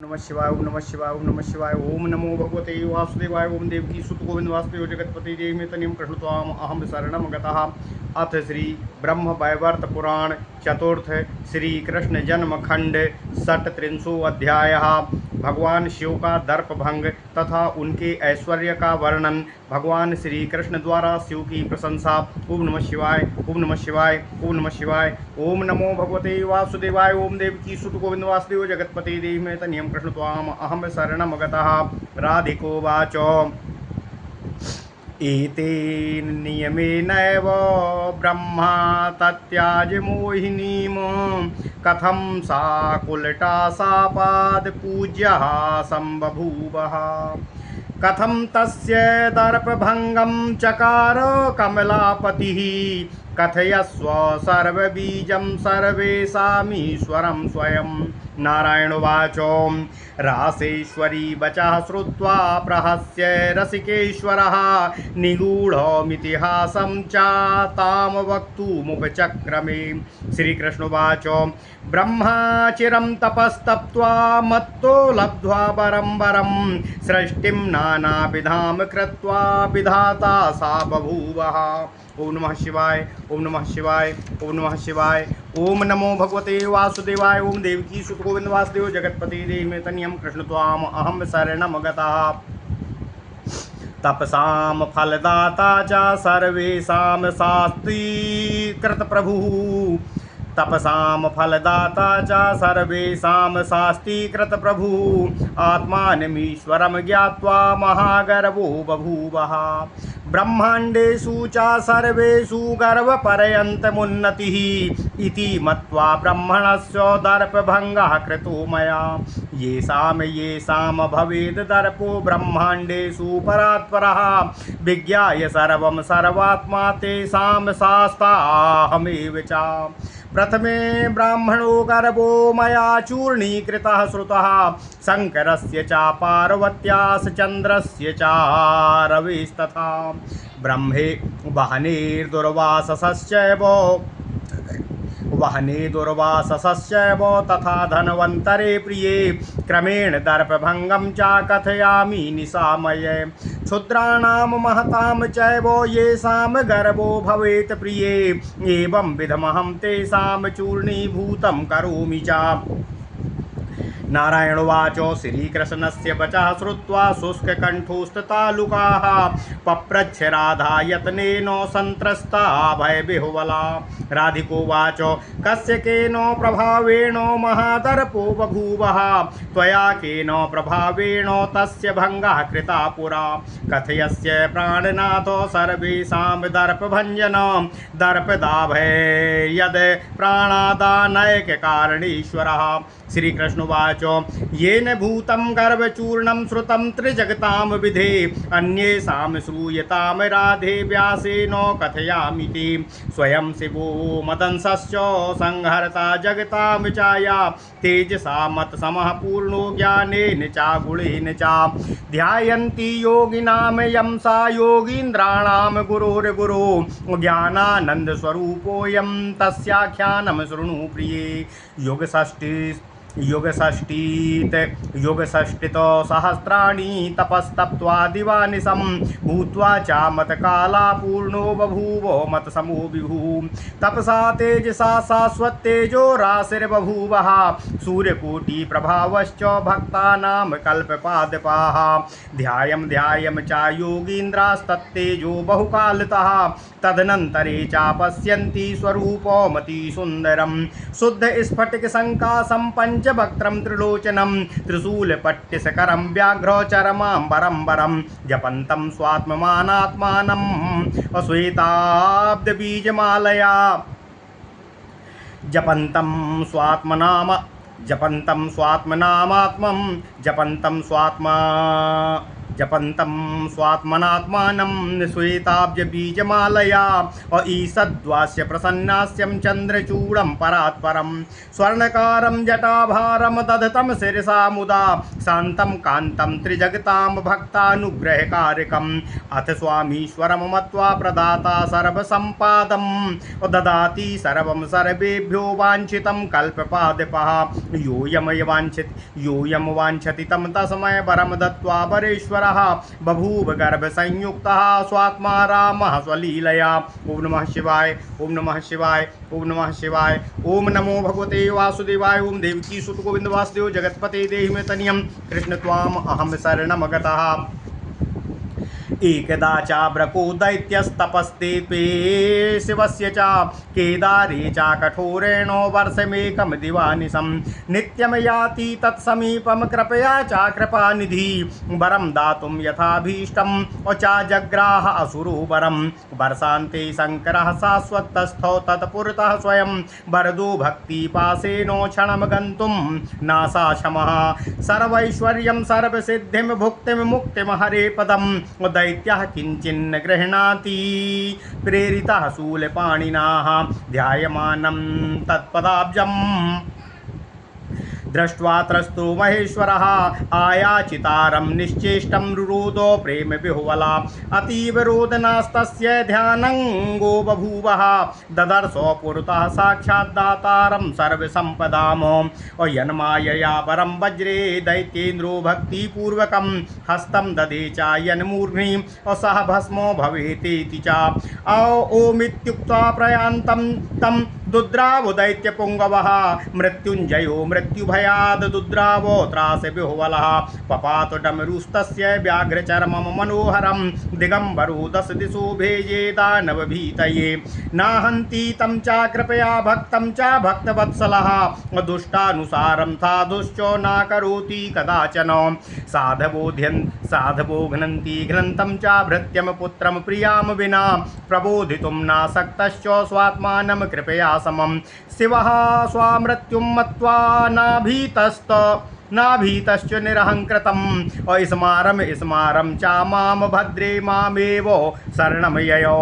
नमः शिवाय ओम नमः शिवाय ओम नमः शिवाय ओम नमो भगवते वासुदेवाय ओम देवकी सुत गोविंद वासुदेव जगतपति देव तनिम कृष्णत्वाम अहम शरणम गतः। अथ श्री ब्रह्म वैवर्त पुराण चतुर्थ श्री कृष्ण जन्म खंड षट्त्रिंशो अध्याय। भगवान शिव का दर्प भंग तथा उनके ऐश्वर्य का वर्णन। भगवान श्री कृष्ण द्वारा शिव की प्रशंसा। ओम नमः शिवाय ओम नमः शिवाय ओम नमः शिवाय ओम नमो भगवते वासुदेवाय ओम देवकी सुत गोविंद वासुदेव जगतपति देव में तनियम कृष्ण त्वाम अहम शरणम गतः। राधिको वाचो एतेन नियमेनैव ब्रह्मा तत्याज मोहिनीं कथं सा कुलटा सापाद पूज्यः संबभूवः। कथं तस्य दर्पभंगं चकार कमलापतिः कथयस्व सर्वबीजं सर्वेशामीश्वरं स्वयं। नारायणवाचो रासेश्वरी वचः श्रुत्वा प्रहस्य रसिकेश्वरः निगूढमितिहासं च तां वक्तुमुपचक्रमे। श्रीकृष्णवाचो ब्रह्मा चिरं तपस्तप्त्वा मत्तो लब्ध्वा वरं वरं सृष्टिं नानाविधां कृत्वा विधाता सा बभूवः। ओम नमः शिवाय ओम नमः शिवाय ओम नमः शिवाय ओम नमो भगवते वासुदेवाय ओम देवकी सुत गोविंद वासुदेव जगतपति देव तनियम कृष्ण त्वाम अहम शरणम गतः। तपसाम फलदाता च सर्वेषां शास्त्रीकृत प्रभुः। तपसाम फलदाता च सर्वेषां शास्त्रीकृत प्रभुः। आत्मानमीश्वरं ज्ञात्वा महागर्वो बभूवः। ब्रह्मांडेषु च सर्वेषु गर्वपर्यन्तमुन्नतिः इति मत्वा ब्रह्मणस्य दर्पभङ्गः कृतो मया। येषां भवेद् दर्पो ब्रह्मांडेषु परात्परः विज्ञाय सर्वं सर्वात्मा तेषां शास्ताहमेव च। प्रथमे ब्राह्मणो गर्भो मया चूर्णीकृतः श्रुतः शङ्करस्य च पार्वत्याः चन्द्रस्य च रविस्तथा। ब्रह्मे वहने दुर्वाससश्चैव तथा धन्वन्तरे प्रिये क्रमेण दर्पभङ्गं च कथयामि निशामये। क्षुद्राणां महतां चैव येषां गर्भो भवेत् प्रिये एवं विधमहं तेषां चूर्णीभूतं करोमि च। नारायणवाचो श्रीकृष्णस्य वचः श्रुत्वा शुष्ककण्ठोस्ततालुकाः पप्रच्छ राधा यत्नेन सन्त्रस्ता भयविह्वला। राधिकोवाचो कस्य केन प्रभावेण महादर्पो बभूवः त्वया केन प्रभावेण तस्य भङ्गः कृता पुरा। कथयस्य प्राणनाथो सर्वेषां दर्पभञ्जनं दर्पदाभय यद् प्राणादानैककारणीश्वरः। श्रीकृष्णवाचो येन भूतं गर्भचूर्णं श्रुतं त्रिजगतां विधे अन्येषां श्रूयतां राधे व्यासेन कथयामिति। स्वयं शिवो मदंसश्च संहर्ता जगतां चाया तेजसा मत्समः पूर्णो ज्ञानेन च गुणेन च। ध्यायन्ति योगिनां यं सा योगीन्द्राणां गुरोर्गुरो ज्ञानानन्दस्वरूपोऽयं तस्याख्यानं शृणु प्रिये। युगषष्टितो सहस्राणि तपस्तप्त्वा दिवानिशं भूत्वा च मतकाला पूर्णो बभूव मतसमो विभुः। तपसा तेजसा शाश्वत्तेजो राशिर्बभूवः सूर्यकोटि प्रभावश्च भक्तानां कल्पपादपाः। ध्यायं च योगीन्द्रास्तत्तेजो बहुकालतः तदनन्तरे च पश्यन्ति स्वरूपमति सुन्दरं शुद्ध स्फटिक संकाशं पंचवक्त्रं त्रिलोचनं त्रिशूलपट्टिशकरं व्याघ्रचरमाम्बरं जपन्तं स्वात्ममानात्मानम् अश्वेताब्दबीजमालया। जपन्तं स्वात्मनामात्मं जपन्तं जपन्तं स्वात्मनात्मानं श्वेताब्जबीजमालया ईषद्वास्य प्रसन्नास्यं चन्द्रचूडं परात्परं स्वर्णकारं जटाभारं दधतं शिरसा मुदा शान्तं कान्तं त्रिजगतां भक्तानुग्रहकारकम् अथ स्वामीश्वरं मत्वा प्रदाता सर्वसम्पादं ददाति सर्वं सर्वेभ्यो वाञ्छितं कल्पपादपः योऽयं वाञ्छति तं तस्मै वरं दत्त्वा परेश्वरः बभूव गर्भसंयुक्तः स्वात्मा रामः स्वलीलया। ओम नमः शिवाय, ओम नमः शिवाय, ओम नमः शिवाय। ओम नमो भगवते वासुदेवाय। ओम देवकी सुत गोविंद वासुदेव जगत्पते देहि मे तनियं कृष्ण त्वाम अहं शरणमगतः। एकदा चाब्रको दैत्यस्तपस्तेऽपि शिवस्य च केदारे च कठोरेणो वर्षमेकं दिवानिशं नित्यं याति तत्समीपं कृपया च कृपानिधि वरं दातुं यथाभीष्टं च जग्राह असुरो वरं वर्षान्ते शङ्करः शाश्वतस्थौ तत्पुरतः स्वयं वरदो भक्तिपाशेनो क्षणं गन्तुं नाशाक्षमः सर्वैश्वर्यं सर्वसिद्धिं भुक्तिं मुक्तिं हरे पदं दैत्यः किञ्चिन्न गृह्णाति प्रेरितः शूलपाणिनाः ध्यायमानं तत्पदाब्जम् दृष्ट्वा त्रस्तो महेश्वरः आयाचितारं निश्चेष्टं रुरोदो प्रेम विह्वला अतीव रोदनास्तस्य ध्यानङ्गो बभूवः ददर्शो पुरतः साक्षात् दातारं सर्वसम्पदाम् यन्मायया परं वज्रे दैत्येन्द्रो भक्तिपूर्वकं हस्तं ददे च यन्मूर्ध्नि सह भस्मो भवेतेति च ओमित्युक्त्वा प्रयान्तं तं दुद्रावो दैत्यपुङ्गवः मृत्युञ्जयो मृत्युभयाद् दुद्रावो त्रास विह्वलः पपात डमरुस्तस्य व्याघ्रचर्मं मनोहरं दिगम्बरो दश दिशो भेजे दानवभीतये नाहन्ति तं च कृपया भक्तं च भक्तवत्सलः दुष्टानुसारं साधुश्च न करोति कदाचन साधवो घ्नन्ति घ्नन्तं च भृत्यं पुत्रं प्रियां विना प्रबोधितुं नासक्तश्च स्वात्मानं कृपया समं शिवः स्वामृत्युं मत्वा नाभीतश्च निरहङ्कृतम् स्मारं च मां भद्रे मामेव शरणं ययो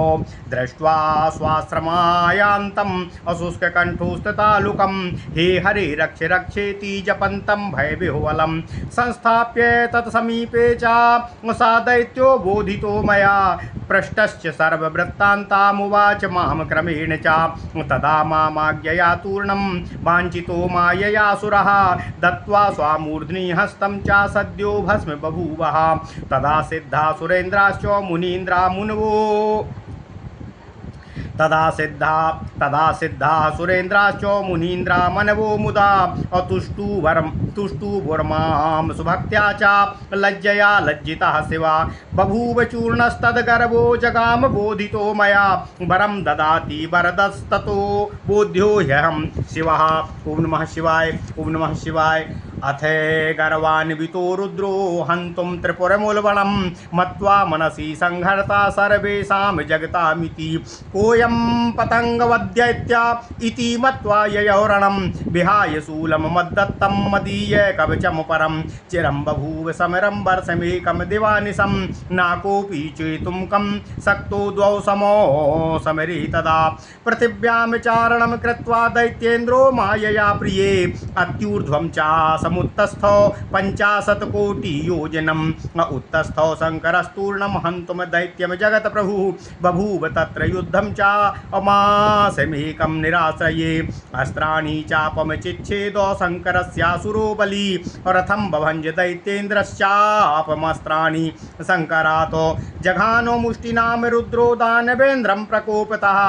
दृष्ट्वा स्वाश्रमायान्तम् अशुष्ककण्ठोस्थितालुकं हे हरे रक्ष रक्षेति जपन्तं भयविह्वलं संस्थाप्य तत्समीपे च सा दैत्यो बोधितो मया पृष्टश्च सर्ववृत्तान्तामुवाच मां क्रमेण च तदा मामाज्ञया तूर्णं वाञ्छितो माययासुरः दत्त्वा स्वामूर्ध्नि हस्तं च सद्यो भस्म बभूवः तदा सिद्धा सुरेन्द्राश्च मुनीन्द्रा मुनवो तदा सिद्धा सुरेन्द्राश्च मुनीन्द्रा मनवो मुदा तुष्टुवर्मां सुभक्त्या च लज्जया लज्जितः शिवा बभूव चूर्णस्तद्गर्भो जगाम बोधितो मया वरं ददाति वरदस्ततो बोध्यो ह्यहं शिवः। ओम नमः शिवाय, ओम नमः शिवाय। अथ गर्वान्वितो रुद्रो हन्तुं त्रिपुरमूलवनं मत्वा मनसि संहर्ता सर्वेषां जगतामिति कोऽयं पतङ्गवद्दैत्य इति मत्वा ययोरणं विहाय शूलं मद्दत्तं मदीय कवचं परं चिरं बभूव समरं वर्षमेकं दिवानिशं न कोऽपि चेतुं कं शक्तो द्वौ समो समरे तदा पृथिव्यां चारणं कृत्वा दैत्येन्द्रो मायया प्रिये अत्यूर्ध्वं च समुत्तस्थौ 50 कोटि योजनम् उत्तस्थौ शङ्करस्तूर्णं हन्तुं दैत्यं जगत्प्रभुः बभूव तत्र युद्धं च अमासमेकं निराश्रये अस्त्राणि चापमचिच्छेदो शङ्करस्यासुरो बली रथं बभञ्ज दैत्येन्द्रश्चापमस्त्राणि शङ्करातो जघानो मुष्टिनां रुद्रो दानवेन्द्रं प्रकोपतः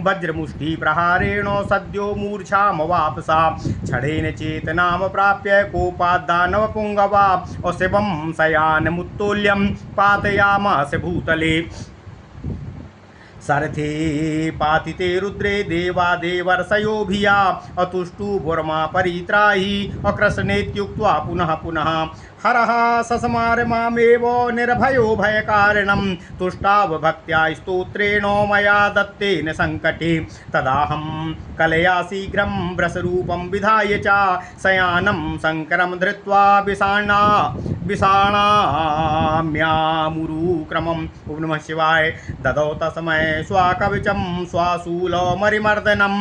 वज्रमुष्टिप्रहारेण सद्यो मूर्छामवापसा क्षणेन चेतनां प्राप्य कोपाद्दानवपुङ्गवा शिवं शयानमुत्तोल्यं पातयामास भूतले सरथे पातिते रुद्रे देवादेवर्षयोभिया अतुष्टुभुर्मा परित्राहि अकृष्णेत्युक्त्वा पुनः पुनः हरः सस्मार मामेव निर्भयो भयकारणं तुष्टाव भक्त्या स्तोत्रेण मया दत्तेन संकटे तदाहं कलया शीघ्रं वृषरूपं विधाय च शयानं शङ्करं धृत्वा विषाणाम्यामुरुक्रमम्। ओम नमः शिवाय। ददौ तस्मै स्वाकवचं स्वाशूलमरिमर्दनम्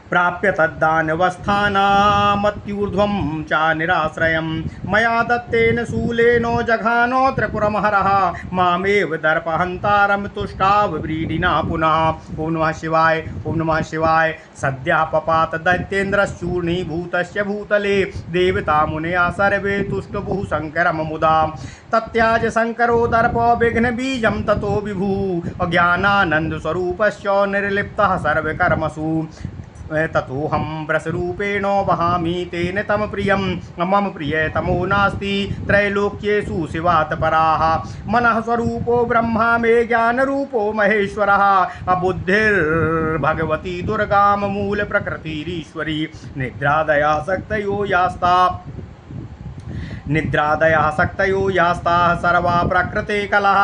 प्राप्य तद्दानवस्थानामत्यूर्ध्वं च निराश्रयं मया दत्तेन शूलेनो जघानो त्रिपुरमहरः मामेव दर्पहन्तारं तुष्टावव्रीडिना पुनः। ओम नमः शिवाय। ओम नमः शिवाय। सद्यः पपात दैत्येन्द्रश्चूर्णीभूतस्य भूतले देवता मुनयः सर्वे तुष्टुभुः शङ्करं मुदा तत्याज शङ्करो दर्पो विघ्नबीजं ततो विभु अज्ञानानन्दस्वरूपस्य निर्लिप्तः सर्वकर्मसु ततोऽहं व्रसरूपेण वहामि तेन तम प्रियं मम प्रियतमो नास्ति त्रैलोक्येषु शिवात् पराः मनः स्वरूपो ब्रह्मा मे ज्ञानरूपो महेश्वरः अबुद्धिर्भगवती दुर्गां मूलप्रकृतिरीश्वरी निद्रादयः शक्तयो यास्ताः सर्वा प्रकृते कलः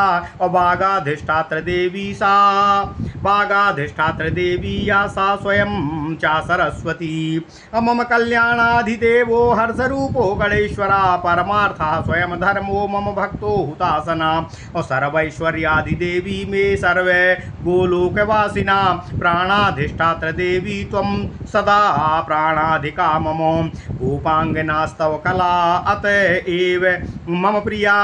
अभागाधिष्ठात्र देवी सा भागाधिष्ठात्र देवी या सा स्वयं चा सरस्वती मम कल्याणाधिदेवो हर्षरूपो गणेश्वरा परमार्थः स्वयं धर्मो मम भक्तो हुतासना सर्वैश्वर्याधिदेवी मे सर्वे गोलोकवासिना प्राणाधिष्ठात्र देवी त्वं सदा प्राणाधिका मम गोपांगनास्तव कला अत एव मम प्रिया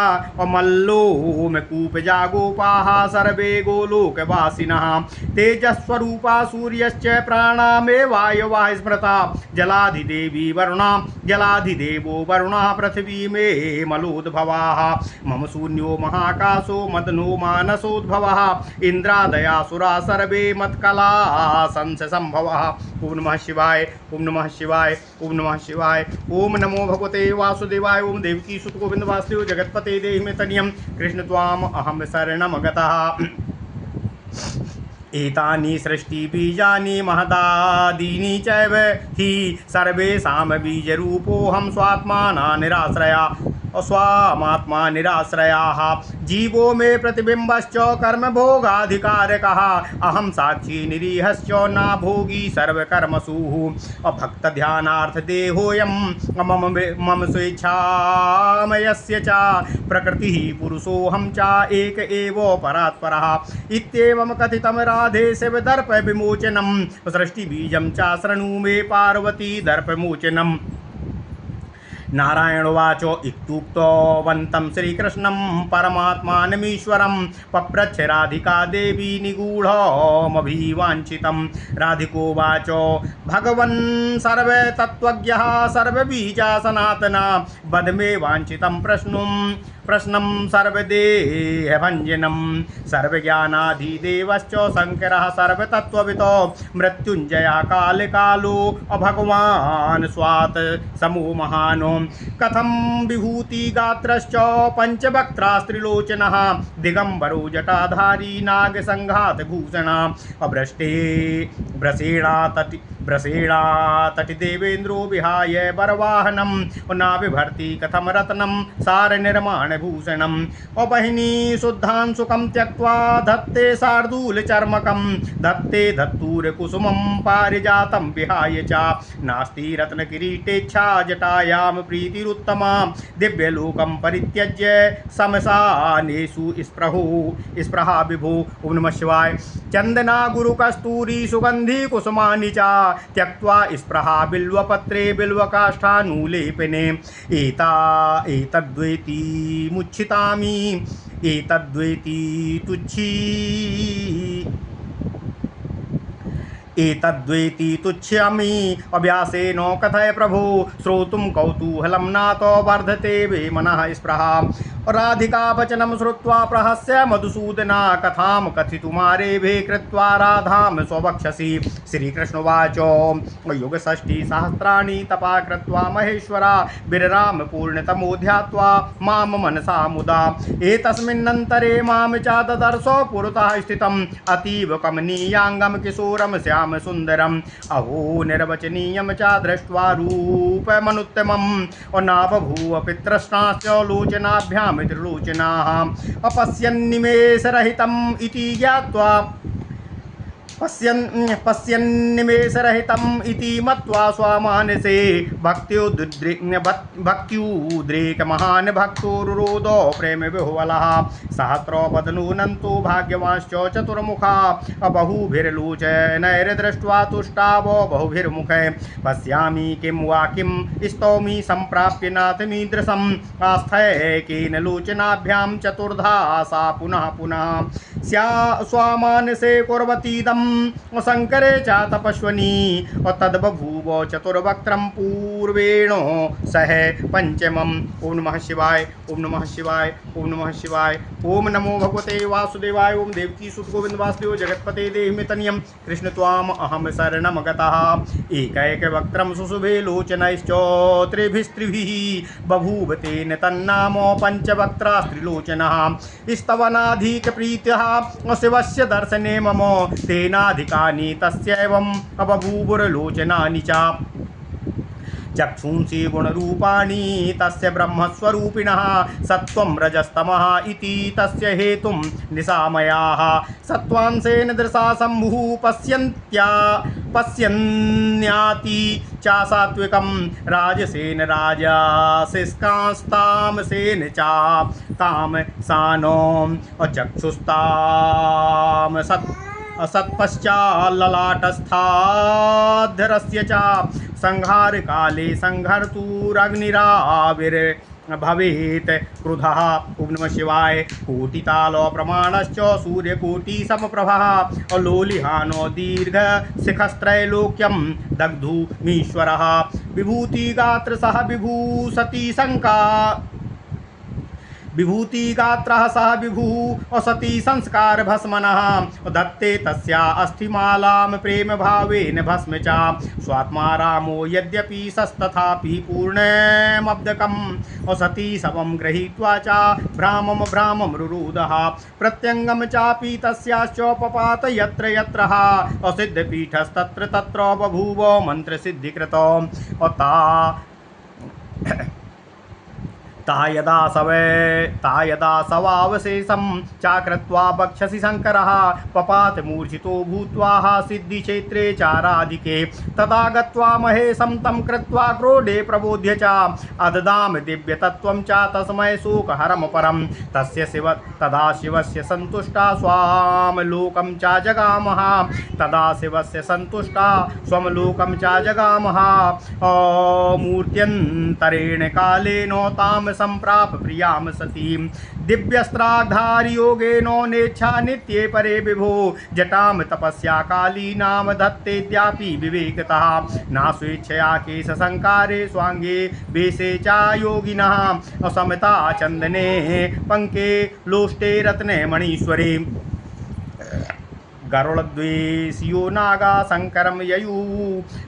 मल्लोमकूपजा गोपाः सर्वे गोलोकवासिनः तेजस्वरूपा सूर्यश्च प्राणामे वायवः स्मृता जलाधिदेवी वरुणा जलाधिदेवो वरुणः पृथिवी मे मलोद्भवाः मम शून्यो महाकाशो मदनो मानसोद्भवः इन्द्रादयासुरा सर्वे मत्कला संभवः। ओम नमः शिवाय। ओम नमः शिवाय। ओम नमः शिवाय। ओम नमो भगवते वासुदेवाय। ओम देवकी सुत गोविंद वासुदेव जगत्पते देहि मे तनियं कृष्ण त्वाम अहं शरणं गतः। एतानि सृष्टिबीजानि महदादीनि चैव हि सर्वेषां बीजरूपोऽहं स्वात्मा निराश्रयाः जीवो मे प्रतिबिम्बश्च कर्मभोगाधिकारकः अहं साक्षी निरीहश्च न भोगी सर्वकर्मसु अभक्तध्यानार्थदेहोऽयं मम स्वेच्छामयस्य च प्रकृतिः पुरुषोऽहं च एक एव परात्परः इत्येवं कथितं राधे शिवदर्प विमोचनं सृष्टिबीजं च शृणु मे पार्वती दर्पमोचनम्। नारायणोवाच इत्युक्तवन्तं श्रीकृष्णं परमात्मानमीश्वरं पप्रच्छ राधिका देवी निगूढमभिवाञ्छितं। राधिकोवाच भगवन् सर्वतत्त्वज्ञः सर्वबीजा सनातना वद मे वाञ्छितं प्रश्नं सर्वदेहभञ्जनं सर्वज्ञानाधिदेवश्च शङ्करः सर्वतत्त्ववितो मृत्युञ्जयः कालो अभगवान् स्वात् समो महानो कथं विभूतिगात्रश्च पञ्चवक्त्रास्त्रिलोचनः दिगम्बरो जटाधारी नागसङ्घातभूषण व्रसेणातटिदेवेन्द्रो विहाय वरवाहनं नाभिभर्ति कथं रत्नं सारनिर्माणभूषणम् अपहिनी शुद्धांशुकं त्यक्त्वा धत्ते शार्दूलचर्मकं धत्ते धत्तूरकुसुमं पारिजातं विहाय च नास्ति रत्नकिरीटेच्छा जटायां प्रीतिरुत्तमा दिव्यलोकं परित्यज्य समसानेषु स्पृहा विभो। ओम नमः शिवाय। चंदना गुरुकस्तूरी सुगंधी कुसुमानि च त्यक्त्वा स्पृहा बिल्वपत्रे बिल्वकाष्ठानुलेपने एतद्वेति मुच्छितामि एतद्वेति तुच्छामि अभ्यासेन कथय प्रभो श्रोतुं कौतूहलं नातो वर्धते वे मनः स्पृहा। राधिका वचनं श्रुत्वा प्रहस्य मधुसूदना कथां कथितुमारेभे कृत्वा राधां स्ववक्षसि। श्रीकृष्णोवाच युगषष्टिसहस्राणि तपा कृत्वा महेश्वरा विरराम पूर्णतमो ध्यात्वा मां मनसा मुदा एतस्मिन्नन्तरे मां च ददर्शो पुरतः स्थितम् अतीव कमनीयाङ्गं किशोरं श्याम सुन्दरम् अहो निर्वचनीयं च दृष्ट्वा रूपमनुत्तमम् नाबभूव पितृष्णाश्च लोचनाभ्यां त्रिलोचनाः अपश्यन्निमेषरहितम् इति ज्ञात्वा पश्यन्निमेषरहितम् इति मत्वा स्वामानसे भक्त्युद्रेकमहान् भक्तोरुरोधो प्रेम विह्वलः सहस्रोपदनूनन्तो भाग्यवांश्च चतुर्मुखा बहुभिर्लोचनैर्दृष्ट्वा तुष्टावो बहुभिर्मुखे पश्यामि किं वा किं स्तौमि सम्प्राप्य नाथमीदृशम् आस्थैकेन लोचनाभ्यां चतुर्धा सा पुनः पुनः स्वामानसे कुर्वतीदं शङ्करे च तपस्विनी तद्बभूव चतुर्वक्त्रं पूर्वेण सह पंचमम्। ओम नमः शिवाय, ओम नमः शिवाय, ओम नमः शिवाय। ओम नमो भगवते वासुदेवाय। ओम देवकी सुत गोविंद वासुदेव जगत्पते देहि तनियं कृष्ण त्वाम अहम शरणं गतः। एकैकवक्त्रं सुशुभे लोचनैश्च त्रिभिस्त्रिभिः बभूव तेन तन्नाम पंचवक्त्रास्त्रिलोचनः। स्तवनाधिकप्रीत्यः शिवस्य दर्शने मम तेनाधिकानि तस्यैवम् अबभूवुर्लोचनानि च। चक्षुंषि गुणरूपाणि तस्य ब्रह्मस्वरूपिणः सत्त्वं रजस्तमः इति तस्य हेतुं निशामयाः। सत्त्वांशेन दृशा शम्भुः पश्यन्याति च सात्विकं राजसेन राजसिस्कांस्तामसेन च तामसानों चक्षुस्ताम असत्पश्चाल्ललाटस्थाधरस्य च संहार काले संहर्तुरग्निराविर्भवेत् क्रुधः। ओम नमः शिवाय। कोटितालो प्रमाणश्च सूर्यकोटिसमप्रभः लोलिहानो दीर्घशिखस्त्रैलोक्यं दग्धुमीश्वरः विभूतिगात्र सह विभूतिगात्रः सह विभुः असति संस्कार भस्मनः दत्ते तस्या अस्थिमालां प्रेम भावेन भस्म च स्वात्मा रामो यद्यपि सस्तथापि पूर्णमब्दकम् असति शवं गृहीत्वा च भ्रामं रुरुदः प्रत्यङ्गं चापि तस्याश्च पपात यत्र यत्रः असिद्धपीठस्तत्र तत्र बभूव मन्त्रसिद्धिकृतो ता यदा सवावशेषं चाकृत्वा बक्षसि शङ्करः पपात मूर्छितो भूत्वा सिद्धिक्षेत्रे चाराधिके तदा गत्वा महेशं तं कृत्वा क्रोडे प्रबोध्य च अददाम दिव्यतत्त्वं च तस्मै शोकहरं परं तदा शिवस्य सन्तुष्टा स्वामलोकं च जगामः स्वमलोकं च जगामः मूर्त्यन्तरेण कालेन तां संप्राप प्रियाम सतीं दिव्यस्त्राधारि योगेनो नेच्छा नित्ये परे विभो जटाम तपस्या काली नाम धत्तेद्यापि विवेकतः ना स्वेच्छया केश संकारे स्वांगे वेशे चा योगिनः असमता चंदने पंके लोष्टे रत्ने मणीश्वरे गरुड़द्वेषियो नागा शंकरं ययु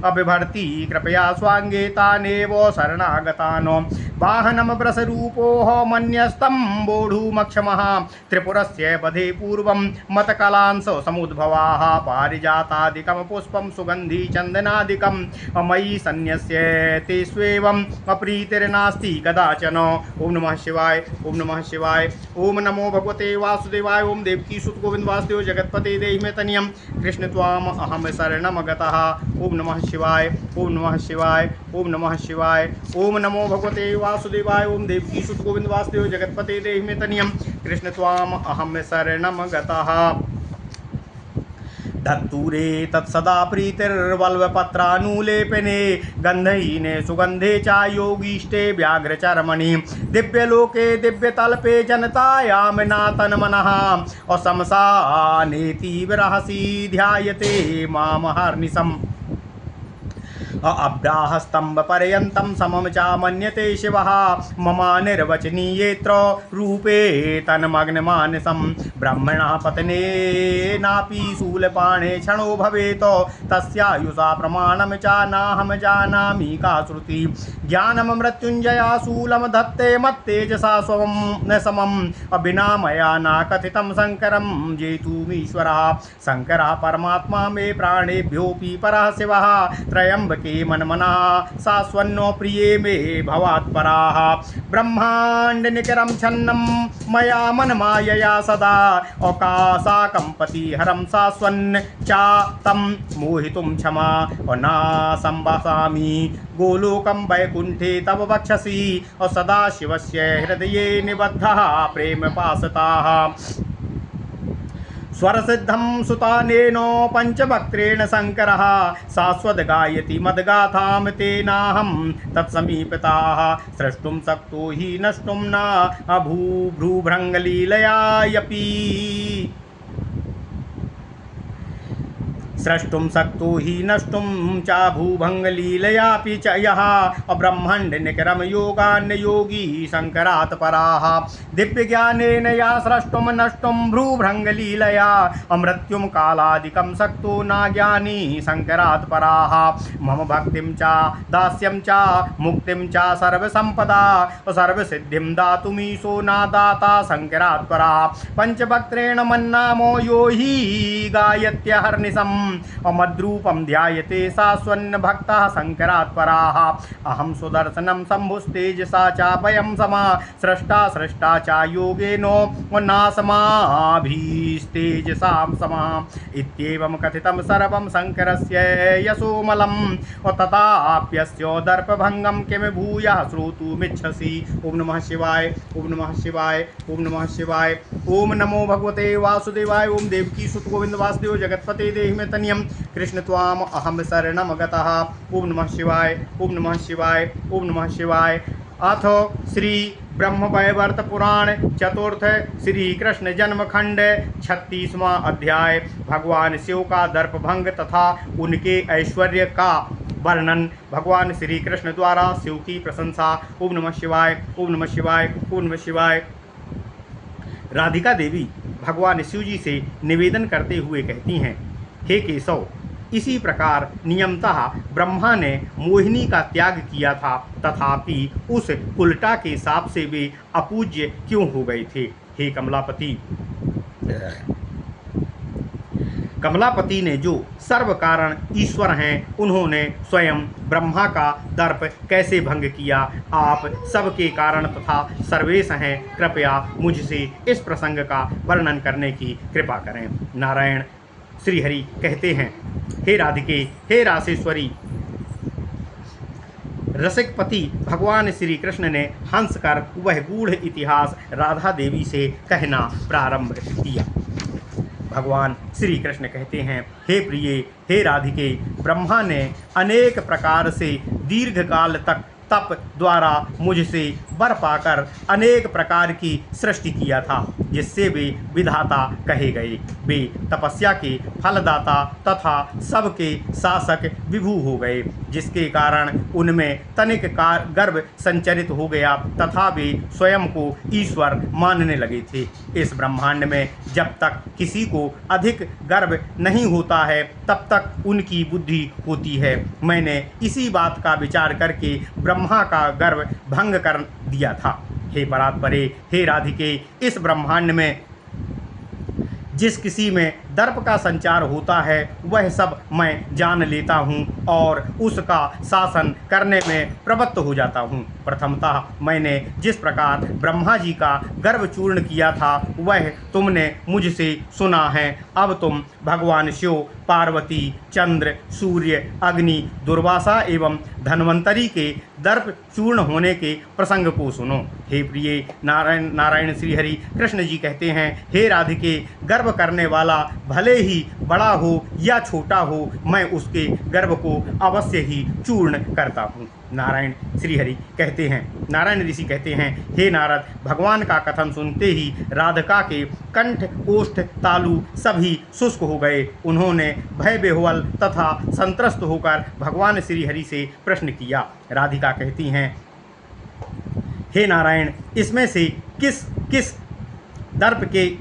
अबिभर्ति कृपया स्वांगे तानेव शरणागतानो वाहनं व्रसरूपोः मन्यस्तम्बोढुमक्षमः त्रिपुरस्य वधे पूर्वं मतकलांस समुद्भवाः पारिजातादिकं पुष्पं सुगन्धि चन्दनादिकं मयि सन्न्यस्य ते स्वेवम् अप्रीतिर्नास्ति कदाचन। ओम नमः शिवाय, ओम नमः शिवाय। ओम नमो भगवते वासुदेवाय। ओम देवकी सुत गोविंद वासुदेव जगत्पते देहि तनियं कृष्ण त्वाम अहम शरणं गतः। ओम नमः शिवाय, ओम नमः शिवाय, ओम नमः शिवाय। ओम नमो भगवते वासुदेवाय। ओम देवकी सुत गोविंद वासुदेव जगत्पते देहि तनियं कृष्ण त्वाम अहम शरणं गतः। धत्तूरे तत्सदा प्रीतिर्वल्वपत्रानुलेपने गन्धहीने सुगन्धे च योगीष्टे व्याघ्रचर्मणि दिव्यलोके दिव्यतल्पे जनतायां नातन्मनः असंसानेतीव रहसि ध्यायते मामहर्निशम् अभ्राहस्तम्भपर्यन्तं समं च मन्यते शिवः मम निर्वचनीयेत्र रूपे तन्मग्नमानसं ब्रह्मणः पतनेनापि शूलपाणे क्षणो भवेत् तस्यायुषा प्रमाणं च नाहं जानामि का श्रुति ज्ञानं मृत्युञ्जया शूलं धत्ते मत्तेजसा स्वं न समं विना मया न कथितं शङ्करं जेतुमीश्वरः शङ्करः परमात्मा मे प्राणेभ्योऽपि परः शिवः त्रयम्बके के मनमना सास्वन्नो प्रिये मे भवात्पराः ब्रह्मांड निकरम छन्नम मया मन मायया सदा औकाशाकंपति हरम सास्वन् चा तम मोहितुम क्षमा और ना संभासामि गोलोकम वैकुंठे तव वक्षसि और सदा शिवस्य हृदये निबद्धः प्रेम पासताः स्वरसिद्धं सुतानेनो पंचवक्त्रेण शंकरः शाश्वत गायति मद्गाथां तेनाहं तत्समीपताः स्रष्टुं शक्तो हि नष्टुं न अभूभ्रूभृङ्गलीलयायपि स्रष्टुं शक्तो हि नष्टुं च भूभङ्गलीलयापि च यः ब्रह्मण्ड निकरम योगान् योगी शङ्करात् पराः दिव्यज्ञानेन या स्रष्टुं नष्टुं भ्रूभृङ्गलीलया अमृत्युं कालादिकं शक्तो न ज्ञानी शङ्करात् पराः मम भक्तिं च दास्यं च मुक्तिं च सर्वसम्पदा सर्वसिद्धिं दातुमीशो न दाता शङ्करात् पराः पञ्चवक्त्रेण मन्नामो यो हि गायत्यहर्निशम् मद्रूपं ध्यायते सास्वन् भक्तः शङ्करात् पराः अहं सुदर्शनं शम्भुस्तेजसा चाभयं समा स्रष्टा स्रष्टा च योगेनो नासमाभिस्तेजसां समा इत्येवं कथितं सर्वं शङ्करस्य यशोमलं तथाप्यस्य दर्पभङ्गं किं भूयः श्रोतुमिच्छसि। ओम नमः शिवाय ओम नमः शिवाय ओम नमः शिवाय ओम नमो भगवते वासुदेवाय ओम देवकी सुत गोविंद वासुदेव जगतपते देहि मे तनियम कृष्ण त्वाम अहम शरणम गतः। ओम नमः शिवाय ओम नमः शिवाय ओम नमः शिवाय। अथ श्री ब्रह्मवैवर्त पुराण चतुर्थ श्री कृष्ण जन्मखंड 36वां अध्याय भगवान शिव का दर्पभंग तथा उनके ऐश्वर्य का वर्णन। भगवान श्री कृष्ण द्वारा शिव की प्रशंसा। ओम नमः शिवाय ओम नमः शिवाय ओम नमः शिवाय। राधिका देवी भगवान शिव जी से निवेदन करते हुए कहती हैं, हे केशव, इसी प्रकार नियमतः ब्रह्मा ने मोहिनी का त्याग किया था, तथापि उस उल्टा के साप से वे अपूज्य क्यों हो गए थे। हे कमलापति, कमलापति ने जो सर्व कारण ईश्वर हैं, उन्होंने स्वयं ब्रह्मा का दर्प कैसे भंग किया। आप सबके कारण तथा सर्वेश हैं, कृपया मुझसे इस प्रसंग का वर्णन करने की कृपा करें। नारायण श्रीहरि कहते हैं, हे राधिके, हे रासेश्वरी, रसिकपति भगवान श्री कृष्ण ने हंस कर वह गूढ़ इतिहास राधा देवी से कहना प्रारंभ किया। भगवान श्री कृष्ण कहते हैं, हे प्रिये, हे राधिके, ब्रह्मा ने अनेक प्रकार से दीर्घ काल तक तप द्वारा मुझसे वर पाकर अनेक प्रकार की सृष्टि किया था, जिससे वे विधाता कहे गए। वे तपस्या के फलदाता तथा सबके शासक विभु हो गए, जिसके कारण उनमें तनिक का गर्व संचरित हो गया तथा वे स्वयं को ईश्वर मानने लगे थे। इस ब्रह्मांड में जब तक किसी को अधिक गर्व नहीं होता है, तब तक उनकी बुद्धि होती है। मैंने इसी बात का विचार करके ब्रह्मा का गर्व भंग कर दिया था। हे परात्परे, हे राधिके, इस ब्रह्मांड में जिस किसी में दर्प का संचार होता है, वह सब मैं जान लेता हूँ और उसका शासन करने में प्रवृत्त हो जाता हूँ। प्रथमतः मैंने जिस प्रकार ब्रह्मा जी का गर्व चूर्ण किया था, वह तुमने मुझसे सुना है। अब तुम भगवान शिव, पार्वती, चंद्र, सूर्य, अग्नि, दुर्वासा एवं धन्वंतरी के दर्प चूर्ण होने के प्रसंग को सुनो। हे प्रिय नारायण श्रीहरि कृष्ण जी कहते हैं, हे राधिके, गर्व करने वाला भले ही बड़ा हो या छोटा हो, मैं उसके गर्व को अवश्य ही चूर्ण करता हूँ। नारायण श्रीहरि कहते हैं, नारायण ऋषि कहते हैं, हे नारद, भगवान का कथन सुनते ही राधिका के कंठ, ओष्ठ, तालु सभी शुष्क हो गए। उन्होंने भय विह्वल तथा संत्रस्त होकर भगवान श्रीहरि से प्रश्न किया। राधिका कहती हैं, हे नारायण, इसमें से किस दर्प के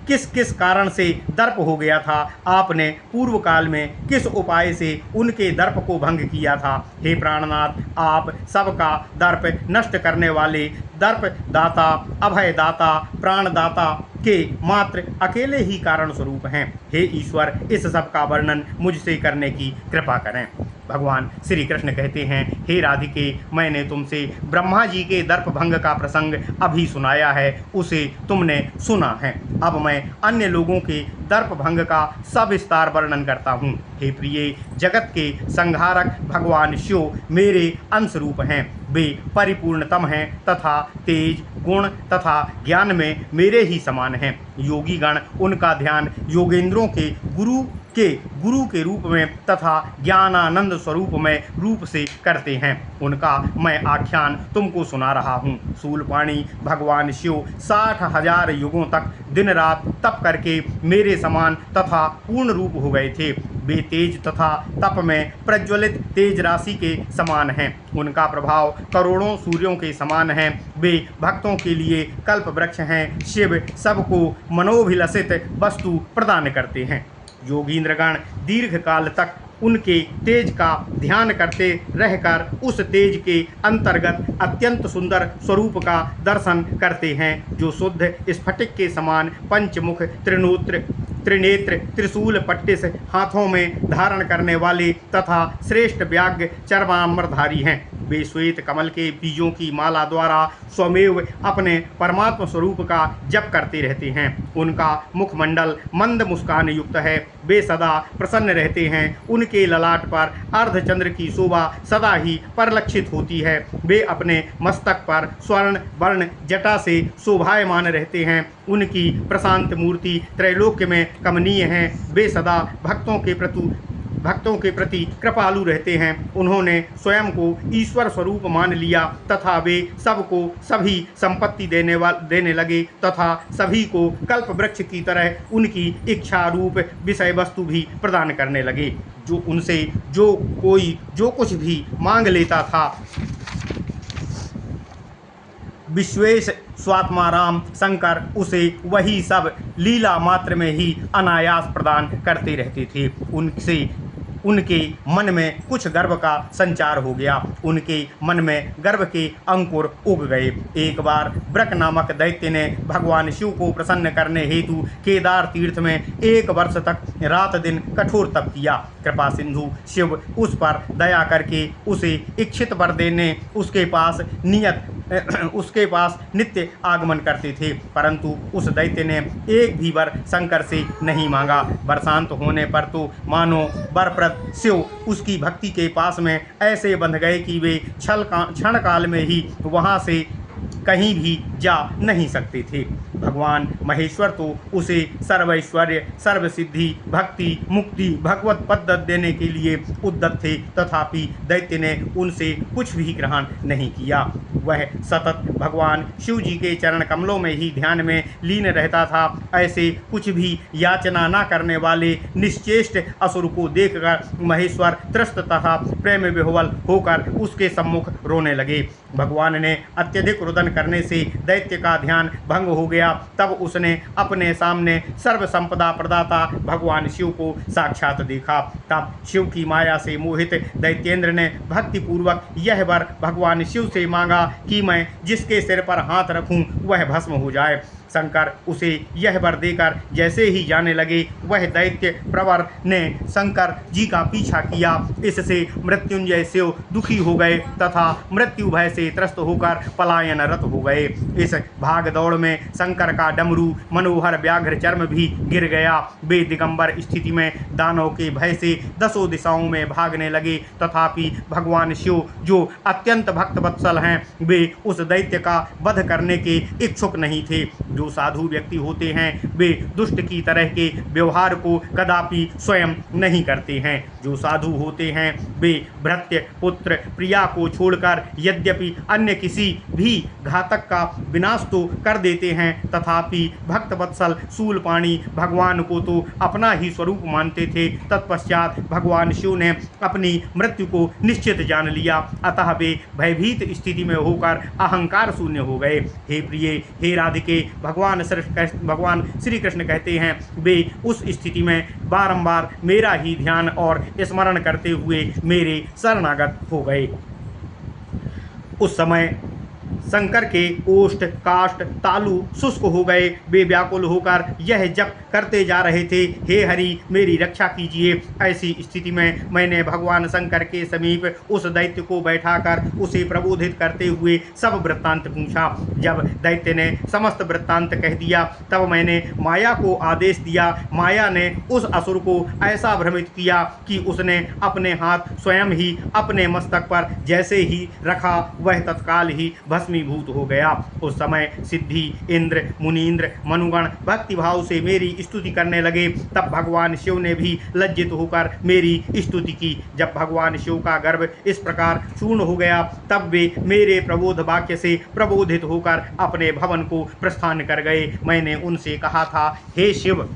किस कारण से दर्प हो गया था? आपने पूर्व काल में किस उपाय से उनके दर्प को भंग किया था? हे प्राणनाथ, आप सबका दर्प नष्ट करने वाले दर्प दाता, अभय दाता, प्राणदाता के मात्र अकेले ही कारण स्वरूप हैं। हे ईश्वर, इस सब का वर्णन मुझसे करने की कृपा करें। भगवान श्री कृष्ण कहते हैं, हे राधिके, मैंने तुमसे ब्रह्मा जी के दर्प भंग का प्रसंग अभी सुनाया है, उसे तुमने सुना है। अब मैं अन्य लोगों के दर्प भंग का सविस्तार वर्णन करता हूँ। हे प्रिय, जगत के संहारक भगवान शिव मेरे अंश रूप हैं। वे परिपूर्णतम हैं तथा तेज, गुण तथा ज्ञान में मेरे ही समान हैं। योगी गण उनका ध्यान योगेंद्रों के गुरु के रूप में तथा ज्ञानानंद स्वरूप में रूप से करते हैं। उनका मैं आख्यान तुमको सुना रहा हूँ। शूलपाणी भगवान शिव 60,000 युगों तक दिन रात तप करके मेरे समान तथा पूर्ण रूप हो गए थे। वे तेज तथा तप में प्रज्वलित तेज राशि के समान हैं। उनका प्रभाव करोड़ों सूर्यों के समान है। वे भक्तों के लिए कल्प वृक्ष हैं। शिव सबको मनोभिलषित वस्तु प्रदान करते हैं। योगींद्रगण दीर्घ काल तक उनके तेज का ध्यान करते रहकर उस तेज के अंतर्गत अत्यंत सुंदर स्वरूप का दर्शन करते हैं, जो शुद्ध स्फटिक के समान पंचमुख, त्रिनेत्र, त्रिशूल पट्टिस हाथों में धारण करने वाले तथा श्रेष्ठ व्याघ्र चर्मांबरधारी हैं। वे श्वेत कमल के बीजों की माला द्वारा स्वमेव अपने परमात्म स्वरूप का जप करते रहते हैं। उनका मुखमंडल मंद मुस्कान युक्त है। वे सदा प्रसन्न रहते हैं। उनके ललाट पर अर्धचंद्र की शोभा सदा ही परिलक्षित होती है। वे अपने मस्तक पर स्वर्ण वर्ण जटा से शोभायमान रहते हैं। उनकी प्रशांत मूर्ति त्रैलोक्य में कमनीय है। वे सदा भक्तों के प्रति कृपालु रहते हैं। उन्होंने स्वयं को ईश्वर स्वरूप मान लिया तथा वे सबको सभी संपत्ति देने लगे तथा सभी को कल्प वृक्ष की तरह उनकी इच्छा रूप विषय वस्तु भी प्रदान करने लगे। जो उनसे जो कुछ भी मांग लेता था, विश्वेश स्वात्माराम शंकर उसे वही सब लीला मात्र में ही अनायास प्रदान करते रहते थे। उनके मन में कुछ गर्व का संचार हो गया। उनके मन में गर्व के अंकुर उग गए। एक बार ब्रक नामक दैत्य ने भगवान शिव को प्रसन्न करने हेतु केदार तीर्थ में 1 वर्ष तक रात दिन कठोर तप किया। कृपा सिंधु शिव उस पर दया करके उसे इच्छित वर देने उसके पास नित्य आगमन करते थे, परंतु उस दैत्य ने एक भी वर शंकर से नहीं मांगा। बरसांत होने पर तो मानो वरप्रद शिव उसकी भक्ति के पास में ऐसे बंध गए कि वे क्षण काल में ही वहां से कहीं भी जा नहीं सकते थे। भगवान महेश्वर तो उसे सर्वैश्वर्य, सर्वसिद्धि, भक्ति, मुक्ति, भगवत पद्धत देने के लिए उद्यत थे, तथापि दैत्य ने उनसे कुछ भी ग्रहण नहीं किया। वह सतत भगवान शिव जी के चरण कमलों में ही ध्यान में लीन रहता था। ऐसे कुछ भी याचना न करने वाले निश्चेष्ट असुर को देखकर महेश्वर त्रस्त तथा प्रेम विह्वल होकर उसके सम्मुख रोने लगे। भगवान ने अत्यधिक रुदन करने से दैत्य का ध्यान भंग हो गया। तब उसने अपने सामने सर्व संपदा प्रदाता भगवान शिव को साक्षात देखा। तब शिव की माया से मोहित दैत्येंद्र ने भक्तिपूर्वक यह वर भगवान शिव से मांगा कि मैं जिसके सिर पर हाथ रखूं वह भस्म हो जाए। शंकर उसे यह वर देकर जैसे ही जाने लगे, वह दैत्य प्रवर ने शंकर जी का पीछा किया। इससे मृत्युंजय शिव दुखी हो गए तथा मृत्यु भय से त्रस्त होकर पलायनरत हो गए। इस भाग दौड़ में शंकर का डमरू मनोहर व्याघ्र चर्म भी गिर गया। वे दिगंबर स्थिति में दानव के भय से 10 दिशाओं में भागने लगे, तथापि भगवान शिव जो अत्यंत भक्तवत्सल हैं, वे उस दैत्य का वध करने के इच्छुक नहीं थे। जो साधु व्यक्ति होते हैं वे दुष्ट की तरह के व्यवहार को कदापि स्वयं नहीं करते हैं। जो साधु होते हैं वे भृत्य, पुत्र, प्रिया को छोड़कर यद्यपि अन्य किसी भी घातक का विनाश तो कर देते हैं, तथापि भक्तवत्सल शूलपाणी भगवान को तो अपना ही स्वरूप मानते थे। तत्पश्चात भगवान शिव ने अपनी मृत्यु को निश्चित जान लिया, अतः वे भयभीत स्थिति में होकर अहंकार शून्य हो गए। हे प्रिय, हे राधिके, भगवान श्री कृष्ण कहते हैं, वे उस स्थिति में बारंबार मेरा ही ध्यान और स्मरण करते हुए मेरे शरणागत हो गए। उस समय शंकर के ओष्ठ काष्ठ तालु शुष्क हो गए। वे व्याकुल होकर यह जप करते जा रहे थे, हे हरि मेरी रक्षा कीजिए। ऐसी स्थिति में मैंने भगवान शंकर के समीप उस दैत्य को बैठाकर उसे प्रबोधित करते हुए सब वृत्तांत पूछा। जब दैत्य ने समस्त वृत्तांत कह दिया तब मैंने माया को आदेश दिया। माया ने उस असुर को ऐसा भ्रमित किया कि उसने अपने हाथ स्वयं ही अपने मस्तक पर जैसे ही रखा वह तत्काल ही भस्मीभूत हो गया। उस समय सिद्धि इंद्र मुनीन्द्र मनुगण भक्तिभाव से मेरी स्तुति करने लगे। तब भगवान शिव ने भी लज्जित होकर मेरी स्तुति की। जब भगवान शिव का गर्भ इस प्रकार चूर्ण हो गया तब वे मेरे प्रबोध वाक्य से प्रबोधित होकर अपने भवन को प्रस्थान कर गए। मैंने उनसे कहा था, हे शिव,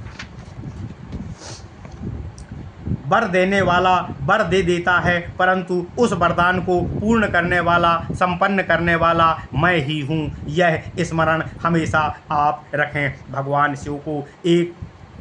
वर देने वाला वर दे देता है, परंतु उस वरदान को पूर्ण करने वाला संपन्न करने वाला मैं ही हूँ। यह स्मरण हमेशा आप रखें। भगवान शिव को एक